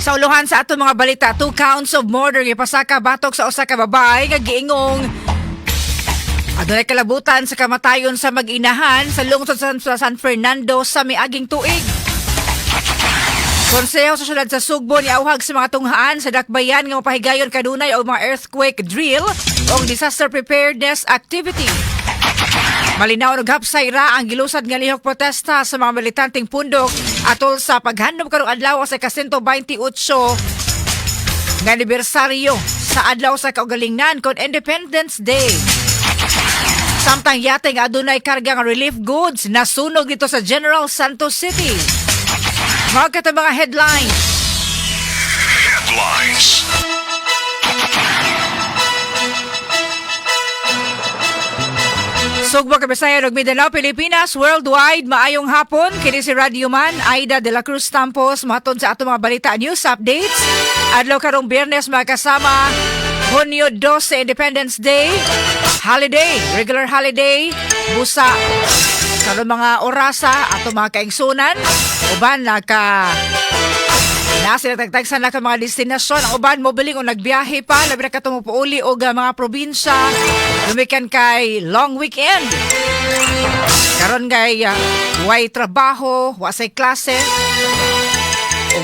Sa uluhan sa ato mga balita, 2 counts of murder gipasaka batok sa usa ka babae nga giingong adunay kalabutan sa kamatayon sa mag-inahan sa lungsod sa San Fernando sa miaging tuig. Konseho sa syudad sa Sugbo ni awhag sa mga tunghaan sa dakbayan nga mapahigayon kanunay og mga earthquake drill o disaster preparedness activity. Malinaw og hapsay ra ang gilusad nga lihok protesta sa mga militanteng pundok atol sa paghandom karong adlaw sa ka-128 nga anibersaryo sa adlaw sa kaugalingnan kon Independence Day. Samtang yate nga adunay karga nga relief goods nasunog dito sa General Santos City. Mga katong mga headlines. Sugbo Kabisayan ug Mindanao, Pilipinas, worldwide, maayong hapon. Kini si Radio Man, Aida de la Cruz Tampos, matod sa ato mga balita news updates. Adlaw karong Biyernes makasama Hunyo 12, Independence Day, holiday, regular holiday, busa. Karong mga orasa, ato mga kaingsunan, uban nasa tagtagsan na ka mga destinasyon. Ang uban mobiling o nagbiyahe pa, labi na ka tumupuuli o mga probinsya. Lumikan kay long weekend. Karon kay way trabaho, wasay klase.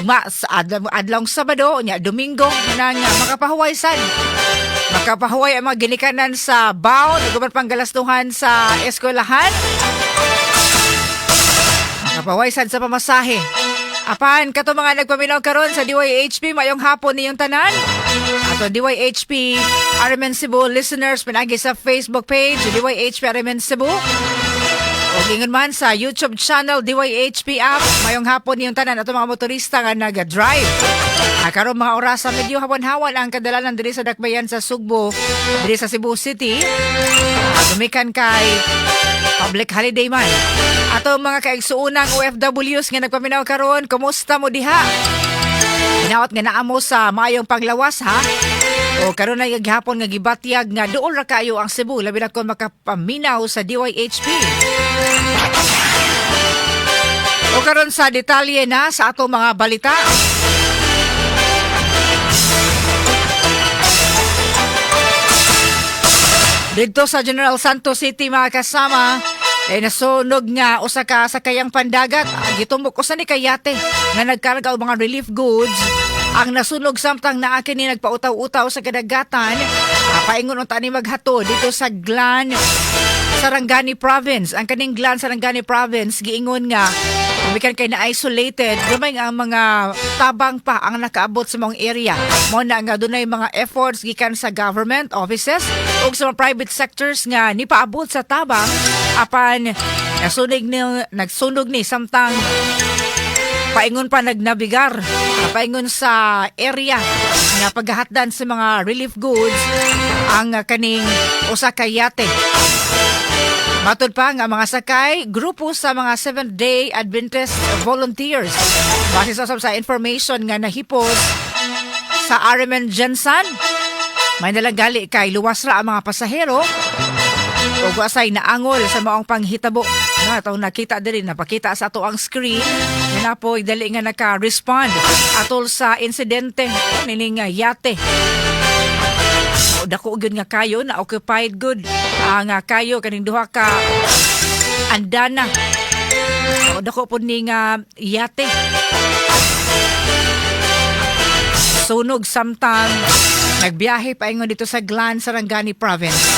Ugma sa adlong Sabado, nya Domingo, nang makapahuway sad. Makapahuway ang mga ginikanan sa baon, guman panggalastuhan sa eskwelahan. Makapahuway sad sa pamasahe. Apan, kato mga nagpaminaw karon sa DYHP, mayong hapon niyong tanan. Ato DYHP RMN Cebu listeners, pinagi sa Facebook page, DYHP RMN Cebu. O gingon man sa YouTube channel, DYHP app, mayong hapon niyong tanan. Ato mga motorista nga nag-drive. Karon mga oras sa medyo hawan-hawan ang kadalanan diri sa dakbayan sa Sugbo, diri sa Cebu City. Tumikan kay public holiday man. Ato mga kaigsuunang OFWs nga nagpaminaw karon, kumusta mo diha? Hinaot nga naamo sa mayong panglawas ha? O karon na gihapon nga gibatyag nga duol ra kayo ang Cebu, labi na kon makapaminaw sa DYHP. O karon sa detalye na sa ato mga balita. Dito sa General Santos City mga kasama, nasunog nga usa ka sakayang pandagat. Gitumbok usa ni kayate nga nagkarga og mga relief goods. Ang nasunog samtang naa kini nagpautaw-utaw sa kadagatan. Paingon unta ni maghatod dito sa Glan, Sarangani Province. Ang kaning Glan, Sarangani Province giingon nga bikan kay na-isolated, gamay nga ang mga tabang pa ang nakaabot sa mga area. Mo na nga dunay mga efforts gikan sa government offices ug sa mga private sectors nga nipaabot sa tabang apan nagsunog ni samtang paingon pa nagnabigar, paingon sa area nga paghahatdan sa mga relief goods ang kaning usa ka yate. Matod pa nga mga sakay, grupo sa mga Seventh-day Adventist volunteers. Base sa information nga nahipos sa RMN Jensen, may nalagali kay luwas ra ang mga pasahero o wasay naangol sa maong panghitabo. Ito nakita din, napakita sa ato ang screen. Yan na po, dali nga naka-respond atol sa insidente nining yate. Dako gyud nga kayo na occupied good ang kayo kaning duha ka andana. Dako pud ni nga yate. Sunog samtang nagbiyahe paingon dito sa Glan, Sarangani Province.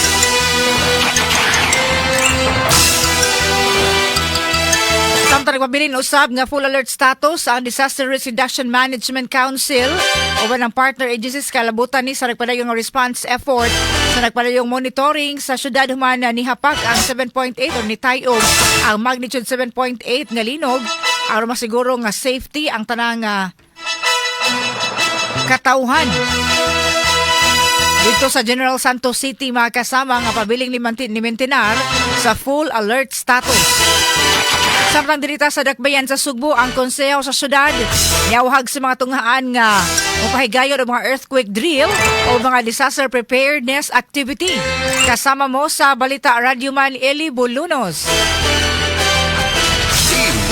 Samtang nagpabilin usab nga full alert status ang Disaster Risk Reduction Management Council o ng partner agencies kalabutan ni sa nagpadayong response effort sa nagpadayong monitoring sa syudad human ni hapak ang 7.8 o ni tayog ang magnitude 7.8 nga linog aron masiguro nga safety ang tanang katauhan. Dito sa General Santos City mga kasama nga pabiling ni Mantinar sa full alert status. Samtang dirita sa dakbayan sa Sugbo, ang konseho sa syudad niawhag sa mga tunghaan nga mapahigayon ang mga earthquake drill o mga disaster preparedness activity. Kasama mo sa Balita Radio Man Eli Bulunos.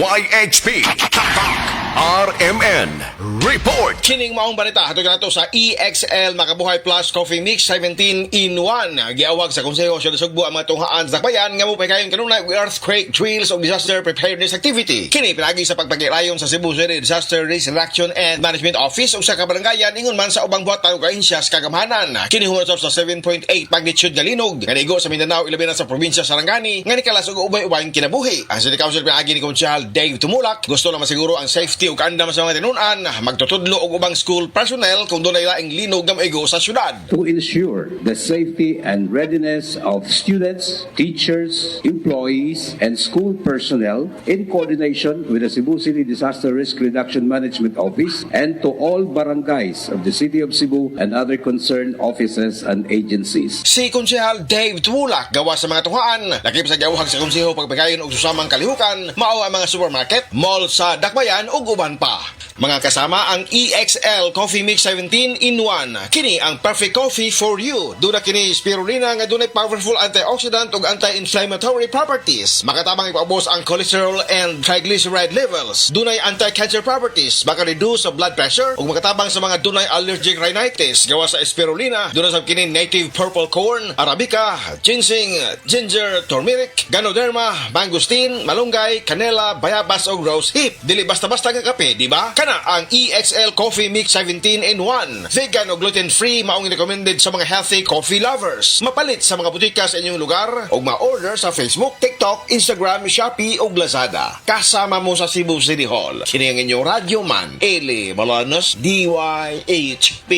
DYHP Tapak RMN Report. Kining maong balita hatod nato sa EXL Makabuhay Plus Coffee Mix 17 in 1. Giawag sa Konseho sa Sugbo ang mga tunghaan sa dakbayan nga mupay kayon kanunay with earthquake drills o disaster preparedness activity. Kini pinagi sa pagpagirayon sa Cebu City Disaster Risk Reduction and Management Office ug sa kabarangayan ingon man sa ubang buhat og ahensya sa kagamhanan. Kini humasap sa 7.8 magnitude nga linog nga nigo sa Mindanao ilabi na sa probinsya Sarangani nga nikalas og ubay-ubay kinabuhi. Ang City Council pinagi ni Konsyahal Dave Tumulak gusto na masiguro ang safety ug kaandam sa mga tinunan, magtutudlo og ubang school personnel kung doon ay laing linog nga maigo sa syudad. To ensure the safety and readiness of students, teachers, employees, and school personnel in coordination with the Cebu City Disaster Risk Reduction Management Office and to all barangays of the City of Cebu and other concerned offices and agencies. Si Konsehal Dave Tumulak gawa sa mga tunghaan, lakip sa giawhag sa konseho pagpagayon og susamang kalihukan, mao ang mga supermarket, mall sa dakbayan ug uban pa. Mga kasama ang EXL Coffee Mix 17 in 1. Kini ang perfect coffee for you. Duna kini spirulina nga dunay powerful antioxidant ug anti-inflammatory properties. Makatabang ipaubos ang cholesterol and triglyceride levels. Dunay anti-cancer properties, maka-reduce sa blood pressure ug makatabang sa mga dunay allergic rhinitis. Gawa sa spirulina, duna sa kini native purple corn, arabica, ginseng, ginger, turmeric, ganoderma, mangosteen, malunggay, canela, bayabas ug rose hip. Dili basta-basta nga kape, di ba? Kana ang EXL Coffee Mix 17 in 1. Vegan o gluten-free maong recommended sa mga healthy coffee lovers. Mapalit sa mga butika sa inyong lugar o ma-order sa Facebook, TikTok, Instagram, Shopee o Lazada. Kasama mo sa Cebu City Hall. Kini ang inyong radyo man, Eli Balanos, DYHP,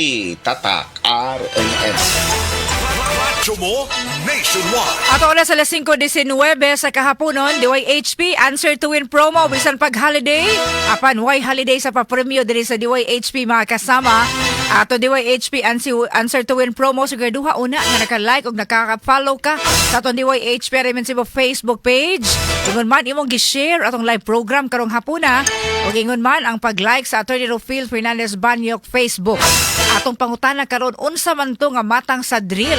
Tatak, RNN. Radyo mo nationwide. Ato oras sa 5:19 sa kahaponon, DYHP Answer to Win promo bisan pag holiday. Apan why holiday sa papremyo diri sa DYHP mga kasama. Ato DYHP Answer to Win promo siguraduha una nga naka-like ug nakaka-follow ka sa atong DYHP Remen Cebu Facebook page. Ingon man imong gi-share atong live program karong hapuna ug ingon man ang pag-like sa Attorney Rufil Fernandez Banyok Facebook. Atong pangutana karon unsa man to nga matang sa drill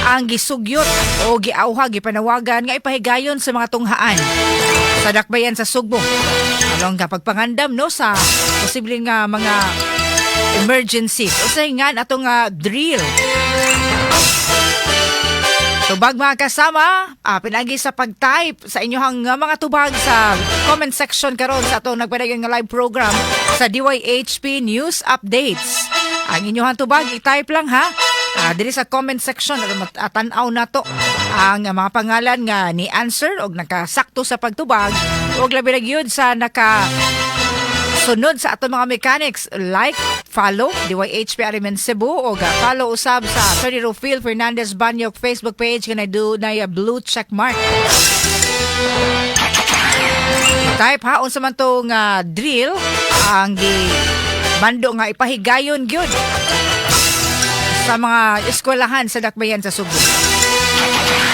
ang gisugyot o giauha gipanawagan nga ipahigayon sa mga tunghaan sa dakbayan sa Sugbo. Along nga pagpangandam no sa posibleng nga mga emergencies. O sa hingan atong drill. Tubag mga kasama, pinagi sa pag-type sa inyong mga tubag sa comment section karon sa atong nagpadayon nga live program sa DYHP News Updates. Ang inyong tubag, i-type lang ha. Dili sa comment section tanaw na to ang mga pangalan nga ni answer og nakasakto sa pagtubag og labi na gyud sa sunod sa ato mga mechanics. Like, follow DYHP Arimen Cebu o follow usab sa Attorney Rufil Fernandez Banyok Facebook page nga na blue check mark. Type ha unsa man to nga drill ang bando nga ipahigayon gyud sa mga eskwelahan sa dakbayan sa Subo.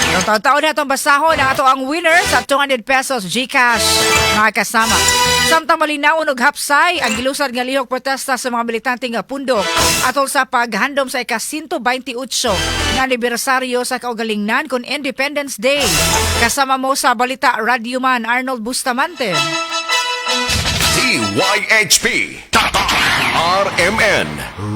Yung taon-taon na itong basahon ang ato ang winner sa 200 pesos GCash mga kasama. Samtang malinawon og hapsay ang gilusad nga lihok protesta sa mga militante nga pundok atol sa paghandom sa ika-128 nga anibersaryo sa kaugalingnan kon Independence Day. Kasama mo sa balita Radio Man Arnold Bustamante. DYHP Tatak RMN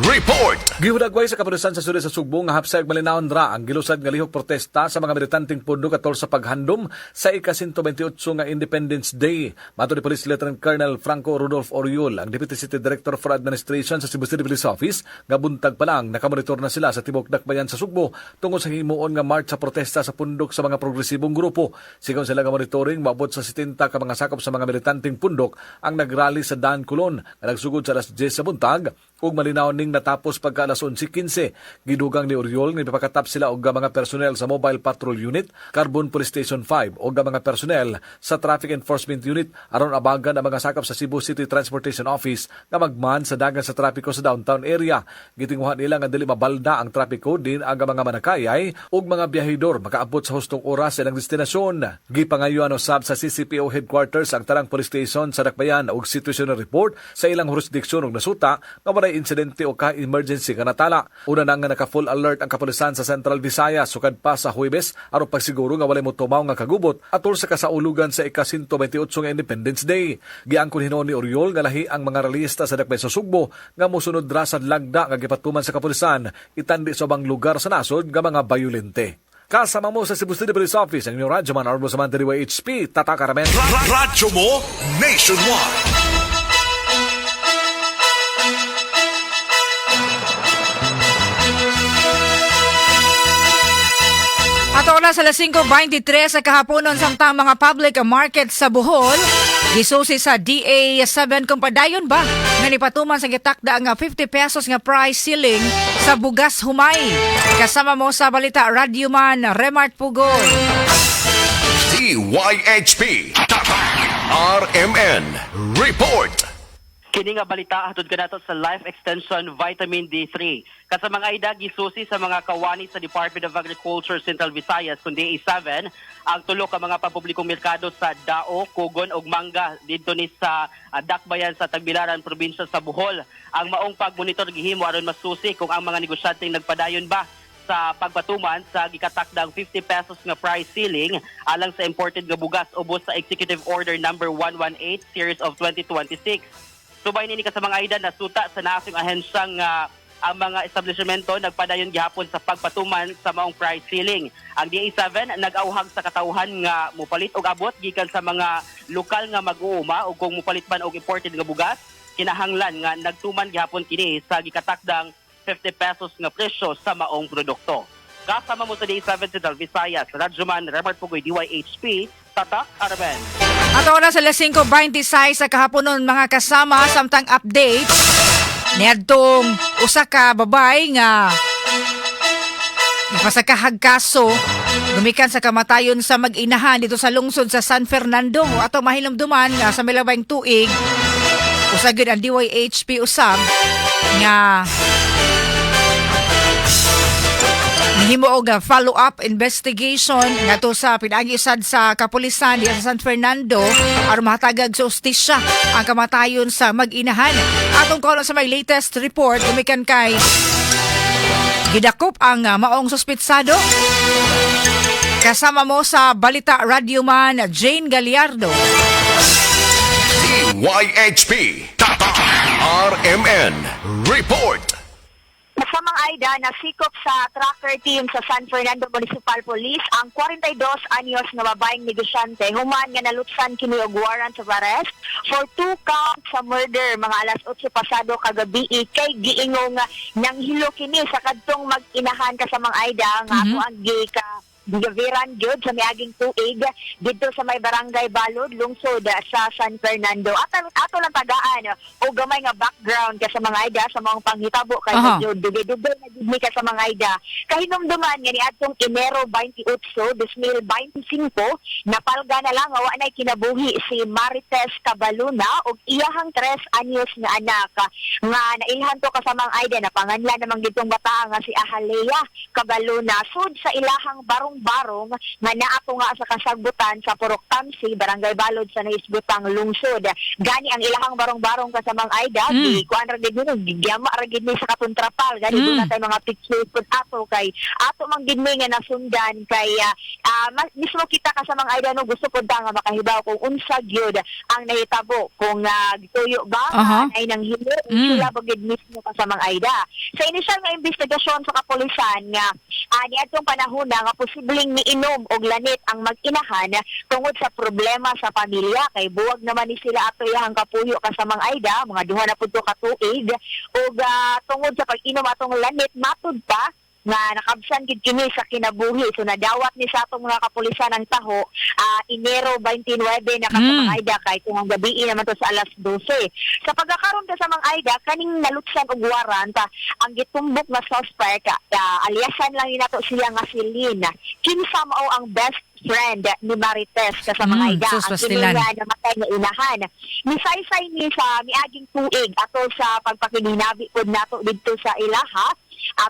Report. Gihudagway sa kapulisan sa Suri sa Sugbo nga hapsay malinawon ra ang gilusad nga lihok protesta sa mga militanteng pundok atol sa paghandom sa ika-128 nga Independence Day. Mato ni Police Lieutenant Colonel Franco Rudolph Oriol, ang Deputy City Director for Administration sa Cebu City Police Office, nga buntag pa lang nakamonitor na sila sa tibok dakbayan sa Sugbo tungod sa himuon nga march sa protesta sa pundok sa mga progresibong grupo. Sigon sila nga monitoring, maabot sa 70 ka mga sakop sa mga militanteng pundok ang nagrally sa Dan Colon nga nagsugod sa alas 10 sa buntag ug malinaw ning natapos pagka alas 11:15. Gidugang ni Oriol nga ipakatap sila og mga personnel sa Mobile Patrol Unit, Carbon Police Station 5 ug mga personnel sa Traffic Enforcement Unit aron abagan ang mga sakop sa Cebu City Transportation Office nga magman sa dagan sa trapiko sa downtown area. Gitinguhan nila nga dili mabalda ang trapiko din ang mga manakayay ug mga biyahedor makaabot sa hustong oras sa ilang destinasyon. Gipangayuan usab sa CCPO headquarters ang tarang police station sa Dakbayan og situational report sa ilang jurisdiksyon ug nasuta nga walay insidente o ka-emergency nga natala. Una na nga naka-full alert ang kapulisan sa Central Visayas sukad pa sa Huwebes aron pagsiguro nga walay motumaw nga kagubot atol sa kasaulugan sa ika-128 nga Independence Day. Giangkon hinuon ni Oriol nga lahi ang mga realista sa Dakbayan sa Sugbo nga mosunod ra sa lagda nga gipatuman sa kapulisan itandi sa bang lugar sa nasod nga mga bayolente. Kasama mo sa Cebu City Police Office ang inyong radyoman Armo Samantha HP Tata Karamen. Radyo mo nationwide. Ato na sa 5:23 sa kahaponon samtang mga public market sa Bohol, gisusi sa DA7 kung padayon ba nga nipatuman sa gitakda nga 50 pesos nga price ceiling sa bugas humay. Kasama mo sa balita Radyoman Remart Pugoy. DYHP RMN Report. Kini nga balita hatod kanato sa Life Extension Vitamin D3. Sa mga ida gisusi sa mga kawani sa Department of Agriculture Central Visayas kun DA7 ang tulo ka mga pampublikong merkado sa Dao, Kugon ug Manga didto ni sa Dakbayan sa Tagbilaran probinsya sa Bohol. Ang maong pagmonitor gihimo aron masusi kung ang mga negosyanteng nagpadayon ba sa pagpatuman sa gikatakdang 50 pesos nga price ceiling alang sa imported nga bugas ubos sa Executive Order number 118 series of 2026. Subay nini ka sa mga ida nasuta sa nasong ahensyang ang mga establishmento nagpadayon gihapon sa pagpatuman sa maong price ceiling. Ang DA7 nag-auhag sa katawhan nga mupalit og abot gikan sa mga lokal nga mag-uuma ug kung mupalit man og imported nga bugas, kinahanglan nga nagtuman gihapon kini sa gikatakdang 50 pesos nga presyo sa maong produkto. Kasama mo sa DA7 Central Visayas, Radyoman Remart Pugoy, DYHP, Tata Araben. Ato na sa 5:26 sa kahaponon mga kasama samtang update niadtong usa ka babay nga napasakahag kaso gumikan sa kamatayon sa mag-inahan dito sa lungsod sa San Fernando. Ato mahinumduman nga sa milabayng tuig usagid ang DYHP usab nga nahimo og follow-up investigation ngadto sa pinagi-usad sa kapulisan diya sa San Fernando aron mahatagag sa ustisya ang kamatayon sa mag-inahan. Atong kolon sa may latest report gumikan kay gidakop ang maong suspitsado. Kasama mo sa balita Radyoman Jane Gallardo. DYHP RMN Report. Sa mga AIDA, nasikop sa tracker team sa San Fernando Municipal Police ang 42 anyos na babaeng negosyante human nga nalutsan kini og warrant of arrest for 2 counts sa murder mga alas 8 pasado kagabi kay giingong nanghilo kini sa kadtong mag-inahan ka sa mga AIDA nga ato ang Gigaviran gyud sa miaging tuig dito sa may barangay Balod lungsod sa San Fernando. Ato lang tagaan o gamay nga background ka sa mga AIDA sa mga panghitabo kay medyo dugay-dugay na gid ka sa mga AIDA. Kahinumduman nga niadtong Enero 28, 2025 napalga na lang wa nay kinabuhi si Marites Cabaluna ug iyahang 3 anyos nga anak nga nailhan to ka sa mga AIDA na panganlan namang gitong bata nga si Ahalea Cabaluna sud sa ilahang barong nga naato nga sa kasagbutan sa Purok Tamsi, Barangay Balod sa Naisbutang Lungsod. Gani ang ilahang barong-barong kasamang AIDA, di kuan ra gid ni giyama ra gid ni sa katuntrapal. Gani doon tay mga pictures pud ato kay ato man gid nga nasundan kay mismo kita kasamang AIDA no gusto pud nga makahibaw kung unsa gyud ang nahitabo kung gituyo ba ay nang hilo sila ba gid mismo kasamang AIDA. Sa inisyal nga investigasyon sa kapulisan nga niadtong panahon nga posibleng miinom og lanit ang mag-inahan tungod sa problema sa pamilya kay buwag naman ni sila ato iyang kapuyo kasamang AIDA mga duha na pud ka tuig ug tungod sa pag-inom atong lanit matud pa nga nakabsan gid kini sa kinabuhi so nadawat ni sa atong mga kapulisan ang taho Enero 29 na kasamang AIDA kay tungang gabi naman to sa alas 12 sa pagkakaroon ka sa mga AIDA kaning nalutsan og warrant ang gitumbok nga suspect aliasan lang nato sila nga si Lynn kinsa mao ang best friend ni Marites kasamang AIDA ang kinila namatay nga inahan misaysay ni sa miaging tuig ato sa pagpakilinabi pod nato didto sa ilaha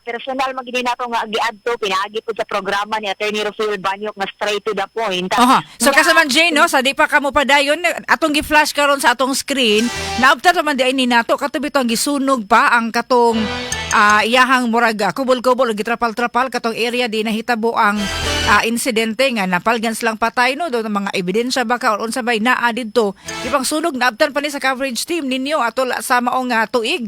personal magini nato nga giadto pinaagi po sa programa ni Attorney Rafael Banyok nga straight to the point. Aha. So Nga- kasaman Jay, no, sa di pa kamo padayon atong gi-flash karon sa atong screen, naabta naman di ay ni nato katubi to ang gisunog pa ang katong iyahang murag kubol-kubol o gitrapal-trapal katong area di nahitabo ang insidente nga napalgans lang patay no do mga ebidensya baka or unsa bay naa didto ipang sunog naabtan pa ni sa coverage team ninyo atol sa maong tuig.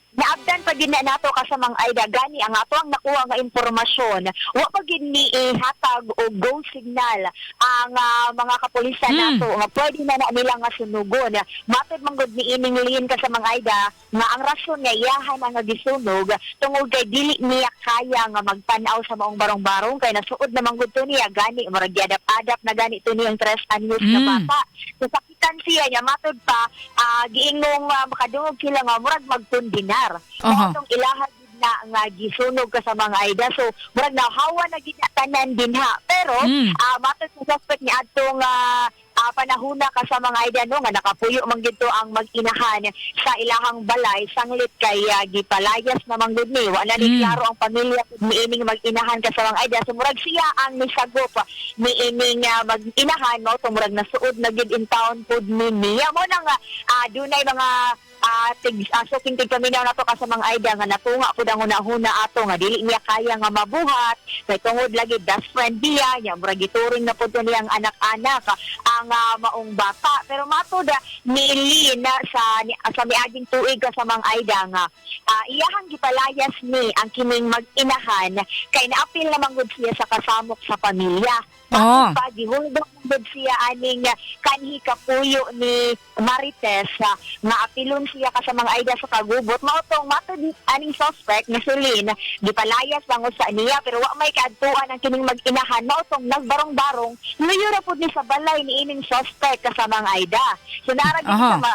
Naabdan pa din na nato kasamang Aida gani ang ato ang nakuha nga impormasyon wa pa gid ni hatag o go signal ang mga kapulisan nato nga pwede na nila nga sunugon matod man gud ni ining liin kasamang Aida nga ang rason nga iyahan ang gisunog tungod kay dili niya kaya nga magtan-aw sa maong barong-barong kay nasuod naman gud to niya gani murag adap na gani to niyang 3 anyos na bata so sakitan siya niya matod pa giingong makadungog sila nga murag magtundinar. Aha. Itong ilahan na nga gisunog ka sa mga Aida. So, murag nahawa na ginatanan din ha. Pero, matod sa suspect ni atong panahuna ka sa mga Aida no nga nakapuyo man gito ang mag-inahan sa ilahang balay sanglit kay gipalayas na man gud ni wala ni klaro ang pamilya niining mag-inahan ka sa mga Aida so murag siya ang misagop niining mag-inahan no to murag nasuod na gid in town pud niya mo nang dunay mga suking tigpaminaw na to ka sa mga Aida nga natunga po ang una-huna ato nga dili niya kaya nga mabuhat kay tungod lagi best friend niya murag gituring na po niyang anak-anak ang maong bata pero matod ni Lina sa miaging tuig ka sa mga Aida nga iyahang gipalayas ni ang kining mag-inahan kay naapil naman gud siya sa kasamok sa pamilya. Oh. Gihulog gud siya aning kanhi kapuyo ni Marites nga apilon siya ka sa mga Aida sa kagubot mao tong matod aning suspect nga si Lynn gipalayas lang sa niya pero wa may kaadtuan ang kining mag-inahan mao tong nagbarong-barong luyo ra pud ni sa balay ni ining suspect ka sa mga Aida so naragid sa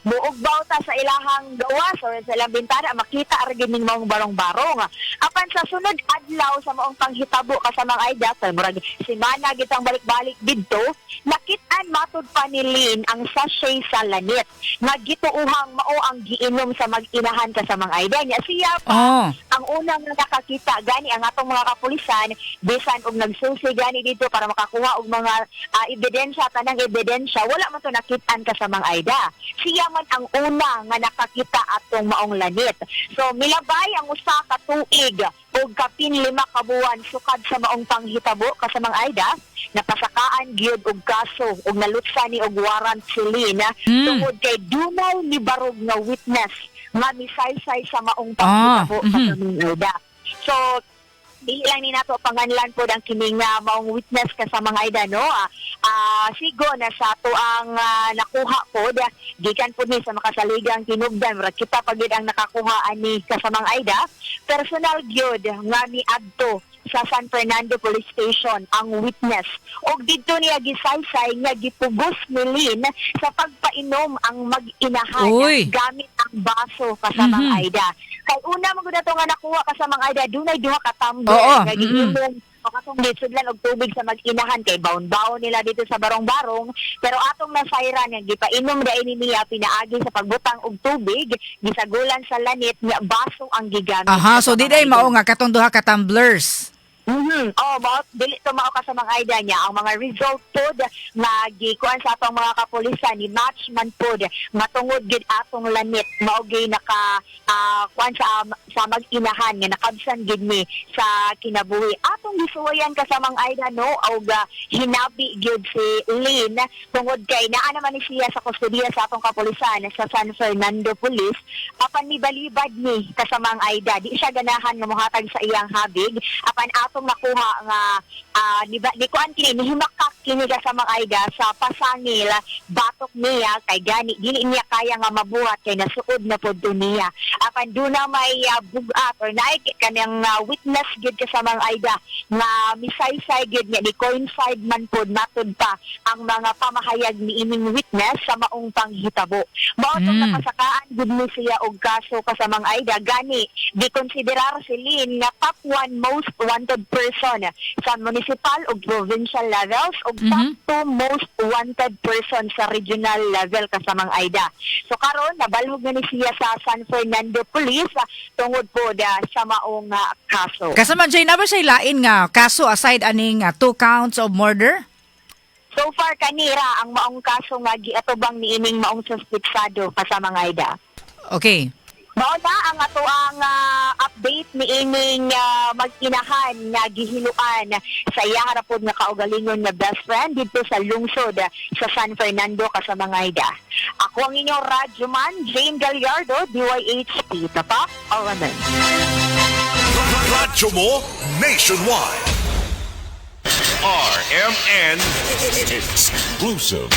muugbaw ta sa ilahang gawas or sa ilang bintana makita ra gid ning maong barong-barong apan sa sunod adlaw sa maong panghitabo ka sa mga Aida kay murag simana gitang balik-balik didto nakit-an matod pa ni Lynn ang sachet sa lanit nga gituuhang mao ang giinom sa mag-inahan ka sa mga Aida niya siya pa ang unang nakakita gani ang atong mga kapulisan bisan og nagsusi gani dito para makakuha og mga ebidensya tanang ebidensya wala man to nakit-an ka sa mga Aida siya man ang una nga nakakita atong maong lanit so milabay ang usa ka tuig og kapin 5 ka buwan sukad sa maong panghitabo ka sa mga Aida napasakaan gyud og kaso og nalutsa ni og warrant si Lynn tungod kay dunay ni barog nga witness nga misaysay sa maong panghitabo ka sa mga Aida so dili lang ni nato panganlan po ang kining maong witness ka sa mga Aida no sigo na sa ato ang nakuha po gikan po ni sa makasaligang tinubdan murag kita pagid ang nakakuha ani ka sa mga Aida personal gyud nga miadto sa San Fernando Police Station ang witness og didto niya gisaysay nga gipugos ni Lynn sa pagpainom ang mag-inahan gamit ang baso ka sa mga Aida kay una man gud ato nga nakuha ka sa mga Aida dunay duha ka tumbler nga giinom katong sudlan og tubig sa mag-inahan kay baon-baon nila dito sa barong-barong pero atong nasayran nga gipainom ra ini niya pinaagi sa pagbutang og tubig gisagulan sa lanit nga baso ang gigamit so di day mao nga katong duha ka tumblers. Dili to mao ka sa mga Aida niya ang mga result pod nga gikuan sa atong mga kapulisan ni match man pod nga tungod gid atong lanit mao gyud naka kuan sa mag-inahan nga nakabsan gid ni sa kinabuhi atong gisuwayan ka sa mga Aida no og hinabi gyud si Lynn tungod kay naa naman ni siya sa kustodiya sa atong kapulisan sa San Fernando Police apan nibalibad ni ka sa mga Aida di siya ganahan nga mohatag sa iyang habig apan atong nakuha nga ni kuan kini nihimakak kini ka sa mga Aida sa pasangil batok niya kay gani dili niya kaya nga mabuhat kay nasuod na pod niya apan duna may bugat or naik kanang witness gid ka sa mga Aida nga misaysay gid nga ni coincide man pod matod pa ang mga pamahayag ni ining witness sa maong panghitabo mao tong napasakaan gid ni siya og kaso ka sa mga Aida gani gikonsiderar si Lynn nga top 1 most wanted person sa municipal o provincial levels o top two most wanted person sa regional level kasamang Aida. So karon nabalhog na ni siya sa San Fernando Police tungod po sa maong kaso. Kasama Jay, na ba siya lain nga kaso aside aning 2 counts of murder? So far kanira ang maong kaso nga giatubang niining maong suspitsado kasamang Aida. Okay. Mao na ang ato ang update ni ining mag-inahan nga gihiluan sa iya harapod nga kaugalingon nga best friend dito sa lungsod sa San Fernando kasamang Aida. Ako ang inyong radyoman, Jane Gallardo, DYHP. Tapak, Oraman. Radyo mo nationwide. RMN exclusive.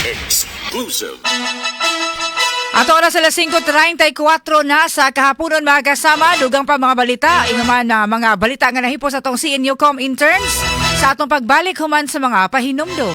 Ato oras sa 5:34 na sa kahaponon mga kasama, dugang pa mga balita, inuman na mga balita nga nahipos atong CNUcom interns sa atong pagbalik human sa mga pahinumdo.